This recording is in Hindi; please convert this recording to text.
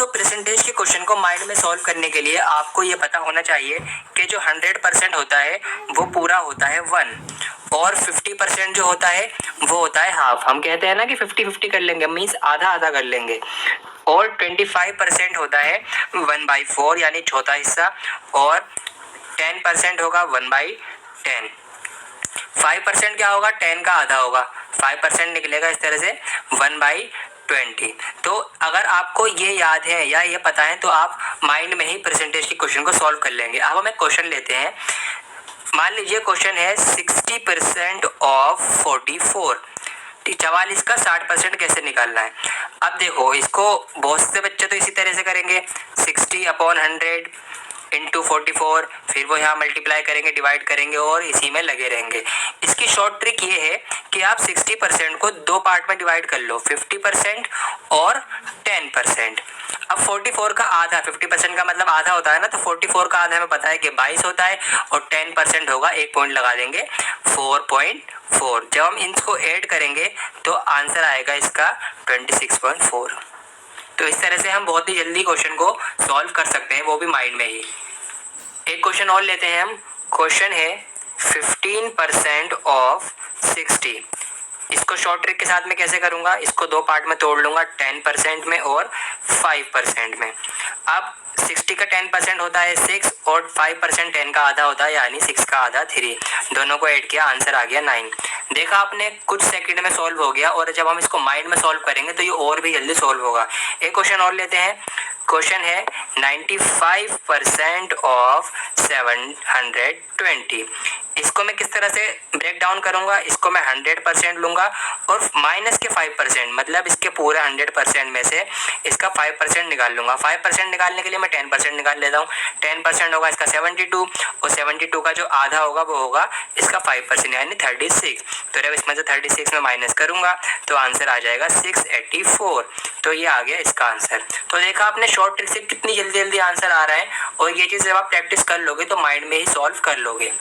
दोस्तों परसेंटेज के क्वेश्चन को माइंड में सॉल्व करने के लिए आपको ये पता होना चाहिए कि जो 100% होता है वो पूरा होता है 1 और 50% जो होता है वो होता है हाफ। हम कहते हैं ना कि 50-50 कर लेंगे, मीन्स आधा आधा कर लेंगे। और 25% होता है 1/4 यानी चौथा हिस्सा, और 10% होगा 1/10। 5% क्या होगा, 10 का आधा होगा, 5% निकलेगा इस तरह से 1/20। तो अगर आपको ये याद है या ये पता है तो आप माइंड में ही परसेंटेज के क्वेश्चन को सॉल्व कर लेंगे। अब हम एक क्वेश्चन लेते हैं। मान लीजिए क्वेश्चन है 60% ऑफ 44, 44 का 60% कैसे निकालना है। अब देखो इसको बहुत से बच्चे तो इसी तरह से करेंगे, 60/100 इंटू 44, फिर वो यहाँ मल्टीप्लाई करेंगे, डिवाइड करेंगे और इसी में लगे रहेंगे। इसकी शॉर्ट ट्रिक ये है कि आप 60% को दो पार्ट में डिवाइड कर लो, 50% और 10%। अब 44 का आधा, 50% का मतलब आधा होता है ना, तो 44 का आधा हमें पता है कि 22 होता है, और 10% होगा, एक पॉइंट लगा देंगे 4.4। जब हम इनको ऐड करेंगे तो आंसर आएगा इसका 26.4। तो इस तरह से हम बहुत ही जल्दी क्वेश्चन को सॉल्व कर सकते हैं, वो भी माइंड में ही। एक क्वेश्चन और लेते हैं हम। क्वेश्चन है 15% ऑफ 60। इसको शॉर्ट ट्रिक के साथ में कैसे करूंगा, इसको दो पार्ट में तोड़ लूंगा, 10% में और 5% में। अब 60 का 10% होता है 6 और 5% 10 का आधा होता है, यानी 6 का आधा 3। दोनों को ऐड किया, आंसर आ गया 9। देखा आपने, कुछ सेकंड में सॉल्व हो गया। और जब हम इसको माइंड में सॉल्व करेंगे तो ये और भी जल्दी सॉल्व होगा। एक क्वेश्चन और लेते हैं। क्वेश्चन है 95% ऑफ 720। इसको मैं किस तरह से ब्रेक डाउन करूंगा, इसको मैं 100% लूंगा और माइनस के 5%, मतलब इसके पूरे 100% में से इसका 5% निकाल लूंगा। 5% निकालने के लिए मैं 10% निकाल लेता हूँ। 10% होगा इसका 72, और 72 का जो आधा होगा वो होगा इसका 5% यानी 36। तो जब इसमें से 36 में माइनस करूंगा तो आंसर आ जाएगा 684। तो ये आ गया इसका आंसर। तो देखा आपने शॉर्ट ट्रिक से कितनी जल्दी जल्दी आंसर आ रहा है, और ये चीज़ जब आप प्रैक्टिस कर लोगे तो माइंड में ही सॉल्व कर लोगे।